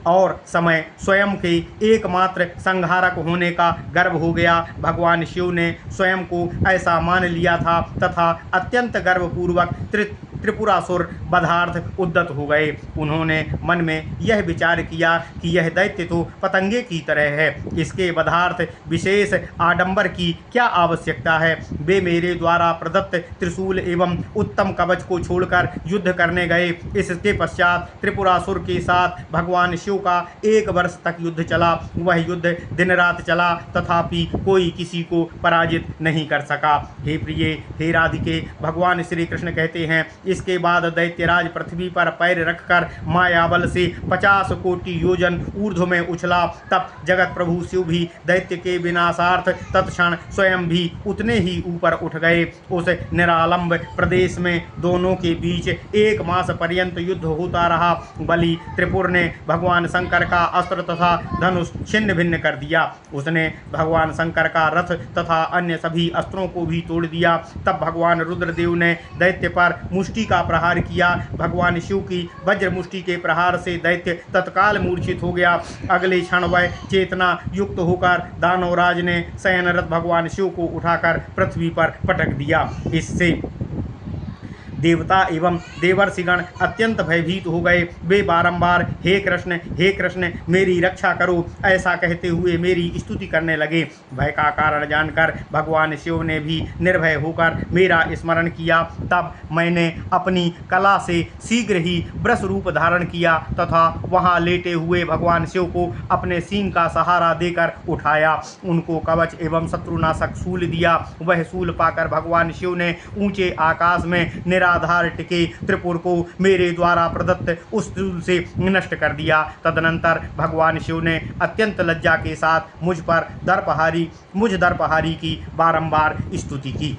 और समय स्वयं के एकमात्र संहारक होने का गर्व हो गया। भगवान शिव ने स्वयं को ऐसा मान लिया था तथा अत्यंत गर्वपूर्वक त्रिपुरासुर बधार्थ उद्यत हो गए। उन्होंने मन में यह विचार किया कि यह दैत्य तो पतंगे की तरह है, इसके बधार्थ विशेष आडंबर की क्या आवश्यकता है। वे मेरे द्वारा प्रदत्त त्रिशूल एवं उत्तम कवच को छोड़कर युद्ध करने गए। इसके पश्चात त्रिपुरासुर के साथ भगवान शिव का 1 वर्ष तक युद्ध चला। वह युद्ध दिन रात चला तथापि कोई किसी को पराजित नहीं कर सका। हे प्रिय, हे राधिके, भगवान श्री कृष्ण कहते हैं, इसके बाद दैत्यराज पृथ्वी पर पैर रखकर मायाबल से 50 कोटि योजन ऊर्ध्व में उछला। तब जगत प्रभु शिव भी दैत्य के विनाशार्थ तत्क्षण स्वयं भी उतने ही ऊपर उठ गए। उस निरालंब प्रदेश में दोनों के बीच 1 मास पर्यंत युद्ध होता रहा। बलि त्रिपुर ने भगवान शंकर का अस्त्र तथा धनुष छिन्न भिन्न कर दिया। उसने भगवान शंकर का रथ तथा अन्य सभी अस्त्रों को भी तोड़ दिया। तब भगवान रुद्रदेव ने दैत्य पर मुष्टि का प्रहार किया। भगवान शिव की वज्र मुष्टि के प्रहार से दैत्य तत्काल मूर्छित हो गया। अगले क्षण वह चेतना युक्त होकर दानवराज ने शयनरत भगवान शिव को उठाकर पृथ्वी पर पटक दिया। इससे देवता एवं देवर्षिगण अत्यंत भयभीत हो गए। वे बारंबार हे कृष्ण मेरी रक्षा करो ऐसा कहते हुए मेरी स्तुति करने लगे। भय का कारण जानकर भगवान शिव ने भी निर्भय होकर मेरा स्मरण किया। तब मैंने अपनी कला से शीघ्र ही वृष रूप धारण किया तथा वहां लेटे हुए भगवान शिव को अपने सींग का सहारा देकर उठाया। उनको कवच एवं शत्रुनाशक शूल दिया। वह शूल पाकर भगवान शिव ने ऊंचे आकाश में आधार टिके त्रिपुर को मेरे द्वारा प्रदत्त उस शूल से नष्ट कर दिया। तदनंतर भगवान शिव ने अत्यंत लज्जा के साथ मुझ दर्पहारी की बारंबार स्तुति की।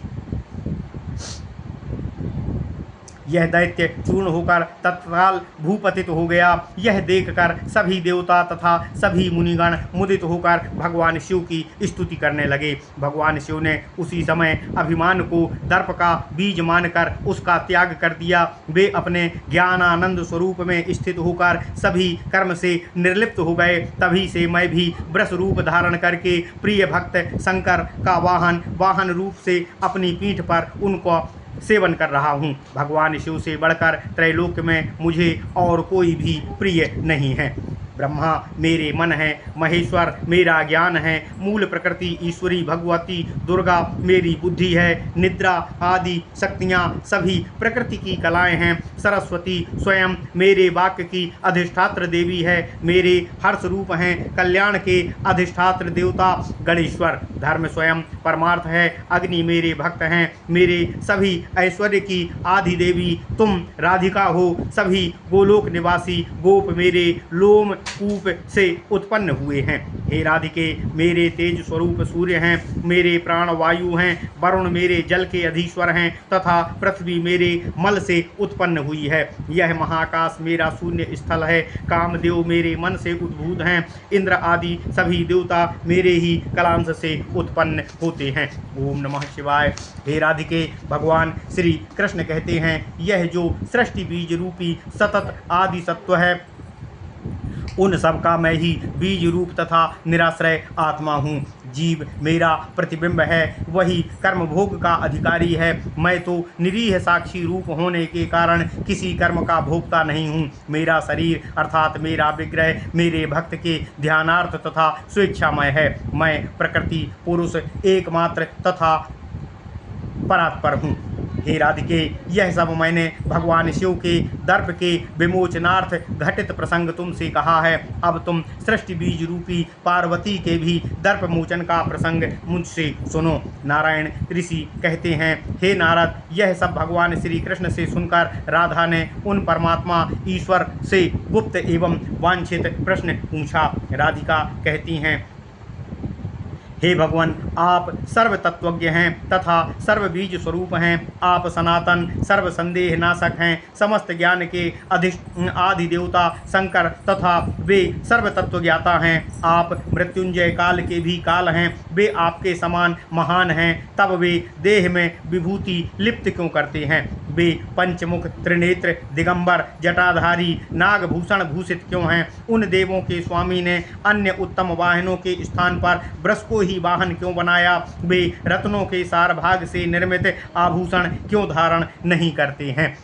यह दैत्य चूर्ण होकर तत्काल भूपतित हो गया। यह देखकर सभी देवता तथा सभी मुनिगण मुदित होकर भगवान शिव की स्तुति करने लगे। भगवान शिव ने उसी समय अभिमान को दर्प का बीज मानकर उसका त्याग कर दिया। वे अपने ज्ञानानंद स्वरूप में स्थित होकर सभी कर्म से निर्लिप्त हो गए। तभी से मैं भी वृष रूप धारण करके प्रिय भक्त शंकर का वाहन रूप से अपनी पीठ पर उनको सेवन कर रहा हूँ। भगवान शिव से बढ़कर त्रैलोक्य में मुझे और कोई भी प्रिय नहीं है। ब्रह्मा मेरे मन है, महेश्वर मेरा ज्ञान है, मूल प्रकृति ईश्वरी भगवती दुर्गा मेरी बुद्धि है, निद्रा आदि शक्तियाँ सभी प्रकृति की कलाएं हैं, सरस्वती स्वयं मेरे वाक्य की अधिष्ठात्र देवी है, मेरे हर्ष रूप हैं, कल्याण के अधिष्ठात्र देवता गणेश्वर धर्म स्वयं परमार्थ है, अग्नि मेरे भक्त हैं, मेरे सभी ऐश्वर्य की आदि देवी तुम राधिका हो, सभी गोलोक निवासी गोप मेरे लोम कूप से उत्पन्न हुए हैं। हे राधिके मेरे तेज स्वरूप सूर्य हैं, मेरे प्राण वायु हैं, वरुण मेरे जल के अधीश्वर हैं तथा पृथ्वी मेरे मल से उत्पन्न हुई है। यह महाकाश मेरा शून्य स्थल है, कामदेव मेरे मन से उद्भूत हैं, इंद्र आदि सभी देवता मेरे ही कलांश से उत्पन्न होते हैं। ओम नमः शिवाय। हे राधिके भगवान श्री कृष्ण कहते हैं, यह जो सृष्टि बीज रूपी सतत आदि सत्व है उन सब का मैं ही बीज रूप तथा निराश्रय आत्मा हूँ। जीव मेरा प्रतिबिंब है, वही कर्म भोग का अधिकारी है। मैं तो निरीह साक्षी रूप होने के कारण किसी कर्म का भोगता नहीं हूँ। मेरा शरीर अर्थात मेरा विग्रह मेरे भक्त के ध्यानार्थ तथा स्वेच्छामय है। मैं प्रकृति पुरुष एकमात्र तथा परात्पर हूँ। हे राधिके, यह सब मैंने भगवान शिव के दर्प के विमोचनार्थ घटित प्रसंग तुमसे कहा है। अब तुम सृष्टि बीज रूपी पार्वती के भी दर्प मोचन का प्रसंग मुझसे सुनो। नारायण ऋषि कहते हैं, हे नारद, यह सब भगवान श्री कृष्ण से सुनकर राधा ने उन परमात्मा ईश्वर से गुप्त एवं वांछित प्रश्न पूछा। राधिका कहती हैं, हे भगवान, आप सर्व तत्वज्ञ हैं तथा सर्व बीज स्वरूप हैं। आप सनातन सर्व संदेह नाशक हैं। समस्त ज्ञान के आदि देवता शंकर तथा वे सर्व तत्व ज्ञाता हैं। आप मृत्युंजय काल के भी काल हैं। वे आपके समान महान हैं, तब वे देह में विभूति लिप्त क्यों करते हैं? वे पंचमुख त्रिनेत्र दिगंबर जटाधारी नागभूषण भूषित क्यों हैं? उन देवों के स्वामी ने अन्य उत्तम वाहनों के स्थान पर वृष को ही वाहन क्यों बनाया? वे रत्नों के सार भाग से निर्मित आभूषण क्यों धारण नहीं करते हैं?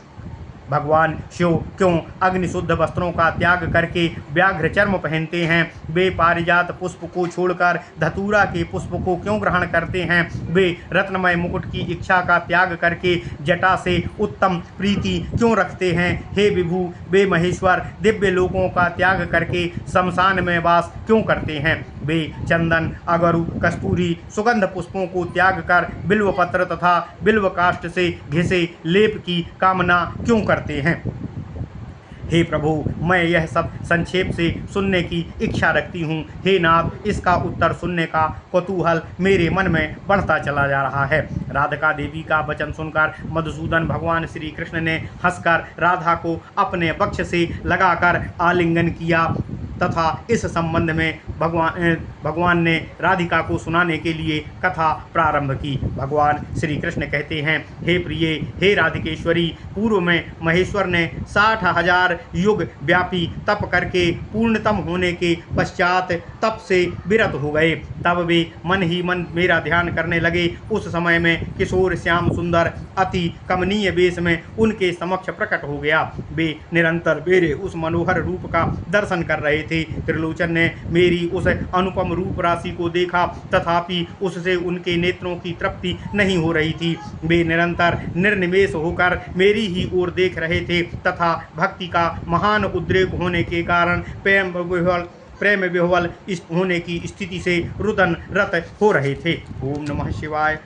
भगवान शिव क्यों अग्निशुद्ध वस्त्रों का त्याग करके व्याघ्र चर्म पहनते हैं? वे पारिजात पुष्प को छोड़कर धतूरा के पुष्प को क्यों ग्रहण करते हैं? वे रत्नमय मुकुट की इच्छा का त्याग करके जटा से उत्तम प्रीति क्यों रखते हैं? हे विभु, वे महेश्वर दिव्य लोकों का त्याग करके शमशान में वास क्यों करते हैं? वे चंदन अगरु कस्तूरी सुगंध पुष्पों को त्याग कर बिल्व पत्र तथा बिल्व काष्ठ से घिसे लेप की कामना क्यों करते हैं? हे प्रभु, मैं यह सब संक्षेप से सुनने की इच्छा रखती हूँ। हे नाथ, इसका उत्तर सुनने का कौतूहल मेरे मन में बढ़ता चला जा रहा है। राधिका देवी का वचन सुनकर मधुसूदन भगवान श्री कृष्ण ने हंसकर राधा को अपने वक्ष से लगाकर आलिंगन किया तथा इस संबंध में भगवान ने राधिका को सुनाने के लिए कथा प्रारंभ की। भगवान श्री कृष्ण कहते हैं, हे प्रिय, हे राधिकेश्वरी, पूर्व में महेश्वर ने 60,000 युग व्यापी तप करके पूर्णतम होने के पश्चात तप से विरत हो गए। तब वे मन ही मन मेरा ध्यान करने लगे। उस समय में किशोर श्याम सुंदर अति कमनीय वेश में उनके समक्ष प्रकट हो गया। वे निरंतर मेरे उस मनोहर रूप का दर्शन कर रहे थे। त्रिलोचन ने मेरी उस अनुपम रूप राशि को देखा, तथापि उससे उनके नेत्रों की तृप्ति नहीं हो रही थी। वे निरंतर निर्निमेष होकर मेरी ही ओर देख रहे थे तथा भक्ति का महान उद्रेक होने के कारण प्रेम विह्वल होने की स्थिति से रुदन रत हो रहे थे। ओम नमः शिवाय।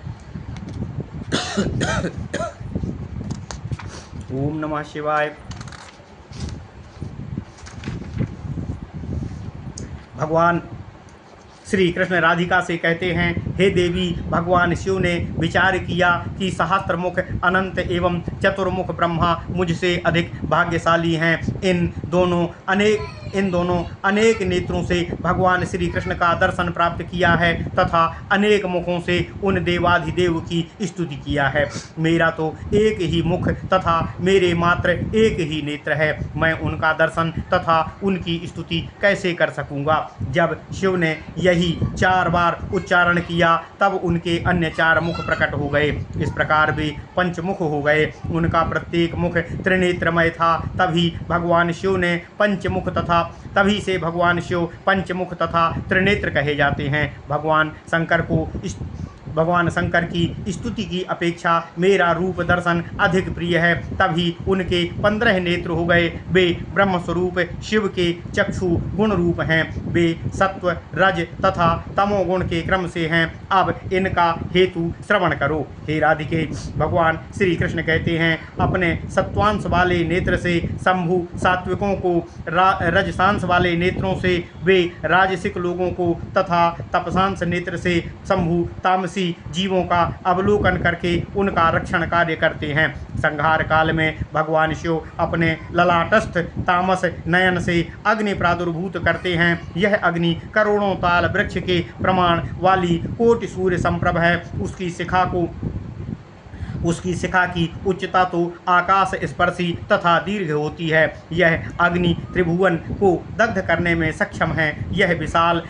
ओम नमः शिवाय। भगवान श्री कृष्ण राधिका से कहते हैं, हे देवी, भगवान शिव ने विचार किया कि सहस्त्रमुख अनंत एवं चतुर्मुख ब्रह्मा मुझसे अधिक भाग्यशाली हैं। इन दोनों अनेक नेत्रों से भगवान श्री कृष्ण का दर्शन प्राप्त किया है तथा अनेक मुखों से उन देवाधिदेव की स्तुति किया है। मेरा तो एक ही मुख तथा मेरे मात्र एक ही नेत्र है। मैं उनका दर्शन तथा उनकी स्तुति कैसे कर सकूंगा? जब शिव ने यही 4 बार उच्चारण किया तब उनके अन्य 4 मुख प्रकट हो गए। इस प्रकार वे पंचमुख हो गए। उनका प्रत्येक मुख त्रिनेत्रमय था। तभी से भगवान शिव पंचमुख तथा त्रिनेत्र कहे जाते हैं। भगवान शंकर की स्तुति की अपेक्षा मेरा रूप दर्शन अधिक प्रिय है। तभी उनके 15 नेत्र हो गए। वे ब्रह्म स्वरूप शिव के चक्षु गुण रूप हैं। वे सत्व रज तथा तमोगुण के क्रम से हैं। अब इनका हेतु श्रवण करो। हे राधिके, भगवान श्री कृष्ण कहते हैं, अपने सत्वांश वाले नेत्र से शंभु सात्विकों को, रजसांश वाले नेत्रों से वे राजसिक लोगों को तथा तपसांश नेत्र से शंभु तामसी जीवों का अवलोकन करके उनका रक्षण कार्य करते हैं। संहार काल में भगवान शिव अपने ललाटस्थ तामस नयन से अग्नि प्रादुर्भूत करते हैं। यह अग्नि करोड़ों ताल वृक्ष के प्रमाण वाली कोटि सूर्य संप्रभ है। उसकी शिखा की उच्चता तो आकाश स्पर्शी तथा दीर्घ होती है। यह अग्नि त्रिभुवन को दग्ध करने में सक्षम है। यह विशाल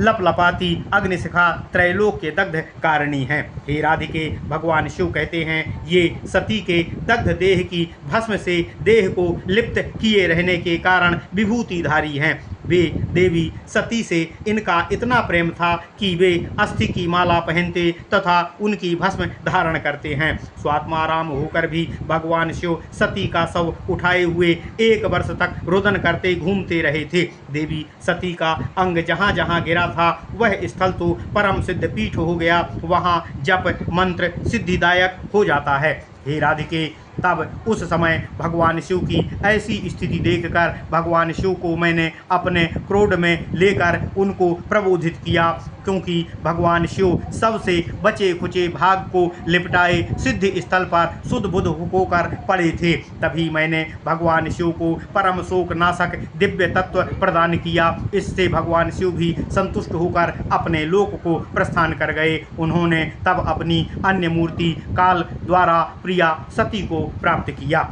लपलपाती अग्निशिखा त्रैलोक के दग्ध कारिणी है। हे राधिके, भगवान शिव कहते हैं, ये सती के दग्ध देह की भस्म से देह को लिप्त किए रहने के कारण विभूतिधारी हैं। वे देवी सती से इनका इतना प्रेम था कि वे अस्थि की माला पहनते तथा उनकी भस्म धारण करते हैं। स्वात्माराम होकर भी भगवान शिव सती का शव उठाए हुए 1 वर्ष तक रुदन करते घूमते रहे थे। देवी सती का अंग जहाँ जहाँ गिरा था वह स्थल तो परम सिद्ध पीठ हो गया, वहाँ जप मंत्र सिद्धिदायक हो जाता है। हे राधिके, तब उस समय भगवान शिव की ऐसी स्थिति देखकर भगवान शिव को मैंने अपने क्रोध में लेकर उनको प्रबोधित किया, क्योंकि भगवान शिव सबसे बचे खुचे भाग को लिपटाए सिद्ध स्थल पर शुद्ध बुद्ध होकर पड़े थे। तभी मैंने भगवान शिव को परम शोक नाशक दिव्य तत्व प्रदान किया। इससे भगवान शिव भी संतुष्ट होकर अपने लोक को प्रस्थान कर गए। उन्होंने तब अपनी अन्य मूर्ति काल द्वारा प्रिया सती को प्राप्त किया।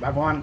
भगवान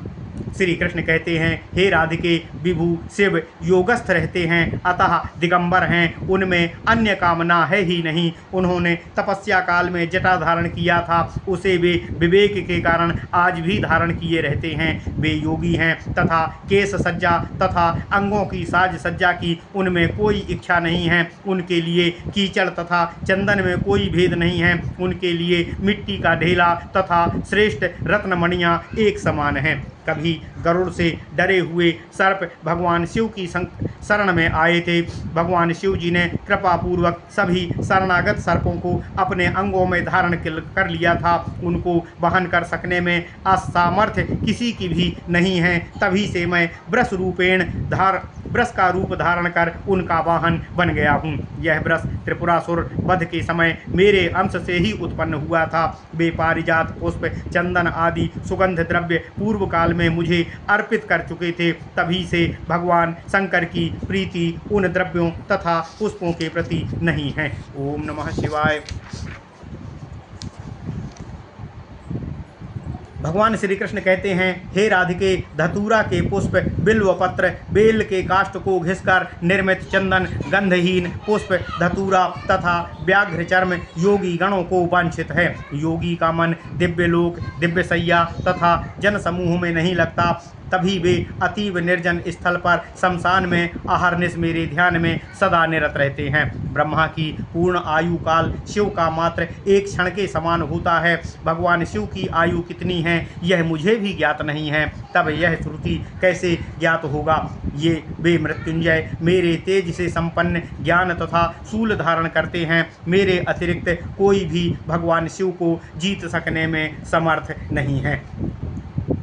श्री कृष्ण कहते हैं, हे राधिके, विभु शिव योगस्थ रहते हैं, अतः दिगंबर हैं, उनमें अन्य कामना है ही नहीं। उन्होंने तपस्या काल में जटा धारण किया था, उसे वे विवेक के कारण आज भी धारण किए रहते हैं। वे योगी हैं तथा केश सज्जा तथा अंगों की साज सज्जा की उनमें कोई इच्छा नहीं है। उनके लिए कीचड़ तथा चंदन में कोई भेद नहीं है। उनके लिए मिट्टी का ढेला तथा श्रेष्ठ रत्नमणियाँ एक समान हैं। कभी गरुड़ से डरे हुए सर्प भगवान शिव की शरण में आए थे। भगवान शिव जी ने कृपा पूर्वक सभी शरणागत सर्पों को अपने अंगों में धारण कर लिया था। उनको वहन कर सकने में असामर्थ्य किसी की भी नहीं है। तभी से मैं वृष का रूप धारण कर उनका वाहन बन गया हूँ। यह वृष त्रिपुरासुर वध के समय मेरे अंश से ही उत्पन्न हुआ था। वे पारिजात पुष्प चंदन आदि सुगंध द्रव्य पूर्व काल में मुझे अर्पित कर चुके थे। तभी से भगवान शंकर की प्रीति उन द्रव्यों तथा पुष्पों के प्रति नहीं है। ओम नमः शिवाय। भगवान श्री कृष्ण कहते हैं, हे राधिके, धतूरा के पुष्प, बिल्व पत्र, बेल के काष्ठ को घिसकर निर्मित चंदन, गंधहीन पुष्प, धतूरा तथा व्याघ्र चर्म योगी गणों को वांछित है। योगी का मन दिव्य लोक, दिव्य सैया तथा जन समूह में नहीं लगता। तभी वे अतीव निर्जन स्थल पर शमशान में अहरनिश मेरे ध्यान में सदा निरत रहते हैं। ब्रह्मा की पूर्ण आयु काल शिव का मात्र एक क्षण के समान होता है। भगवान शिव की आयु कितनी है यह मुझे भी ज्ञात नहीं है, तब यह श्रुति कैसे ज्ञात होगा। ये वे मृत्युंजय मेरे तेज से संपन्न ज्ञान तथा शूल धारण करते हैं। मेरे अतिरिक्त कोई भी भगवान शिव को जीत सकने में समर्थ नहीं है।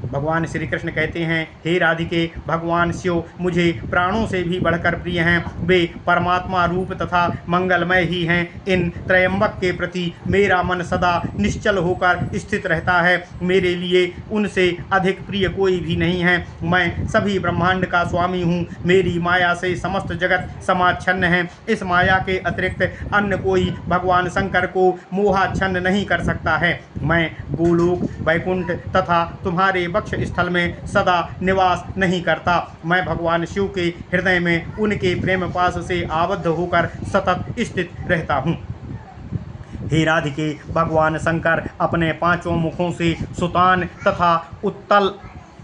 भगवान श्री कृष्ण कहते हैं, हे राधिके, भगवान शिव मुझे प्राणों से भी बढ़कर प्रिय हैं। वे परमात्मा रूप तथा मंगलमय ही हैं। इन त्रयंबक के प्रति मेरा मन सदा निश्चल होकर स्थित रहता है। मेरे लिए उनसे अधिक प्रिय कोई भी नहीं है। मैं सभी ब्रह्मांड का स्वामी हूँ। मेरी माया से समस्त जगत समाच्छन्न है। इस माया के अतिरिक्त अन्य कोई भगवान शंकर को मोहाच्छन्न नहीं कर सकता है। मैं गोलोक, वैकुंठ तथा तुम्हारे वक्ष स्थल में सदा निवास नहीं करता। मैं भगवान शिव के हृदय में उनके प्रेम पास से आबद्ध होकर सतत स्थित रहता हूँ। हे राधिके, भगवान शंकर अपने 5 मुखों से सुतान तथा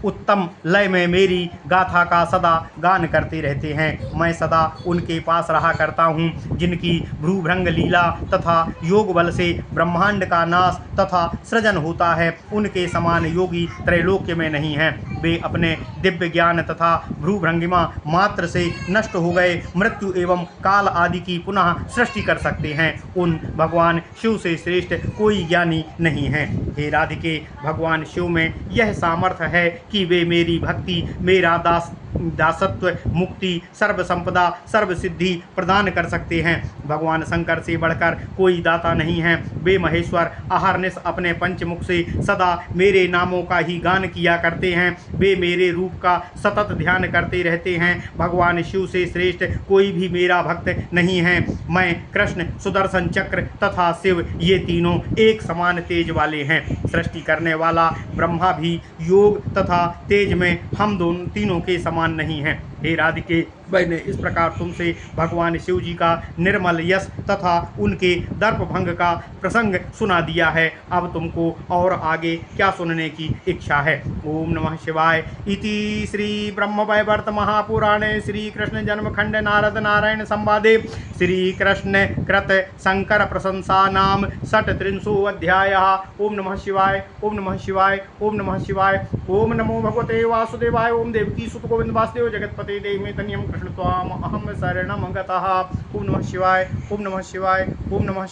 उत्तम लय में मेरी गाथा का सदा गान करते रहते हैं। मैं सदा उनके पास रहा करता हूँ जिनकी भ्रूभृंग लीला तथा योग बल से ब्रह्मांड का नाश तथा सृजन होता है। उनके समान योगी त्रैलोक्य में नहीं है। वे अपने दिव्य ज्ञान तथा भ्रूभृंगिमा मात्र से नष्ट हो गए मृत्यु एवं काल आदि की पुनः सृष्टि कर सकते हैं। उन भगवान शिव से श्रेष्ठ कोई ज्ञानी नहीं है। हे राधिके, भगवान शिव में यह सामर्थ्य है कि वे मेरी भक्ति, मेरा दासत्व, मुक्ति, सर्व संपदा, सर्व सिद्धि प्रदान कर सकते हैं। भगवान शंकर से बढ़कर कोई दाता नहीं है। वे महेश्वर अहरनिश अपने पंचमुख से सदा मेरे नामों का ही गान किया करते हैं। वे मेरे रूप का सतत ध्यान करते रहते हैं। भगवान शिव से श्रेष्ठ कोई भी मेरा भक्त नहीं है। मैं, कृष्ण, सुदर्शन चक्र तथा शिव, ये तीनों एक समान तेज वाले हैं। सृष्टि करने वाला ब्रह्मा भी योग तथा तेज में हम तीनों के समान नहीं है। हे राधिके, मैंने इस प्रकार तुमसे भगवान शिव जी का निर्मल यश तथा उनके दर्प भंग का प्रसंग सुना दिया है। अब तुमको और आगे क्या सुनने की इच्छा है? ओम नमः शिवाय। इति श्री ब्रह्म वैवर्त महापुराणे श्री कृष्ण जन्म खंड नारद नारायण संवादे श्री कृष्ण कृत शंकर प्रशंसा नाम षट्त्रिंशो अध्याय। ओम नमः शिवाय। ओम नमः शिवाय। ओम नमः शिवाय। ओम नमो भगवते वासुदेवाय। ओम देवकी सुत गोविंद वासुदेव जगतपते देव में तनियम कृष्ण त्वाम अहम शरणम गतः। ओम नमः शिवाय। ओम नमः शिवाय। ओम नमः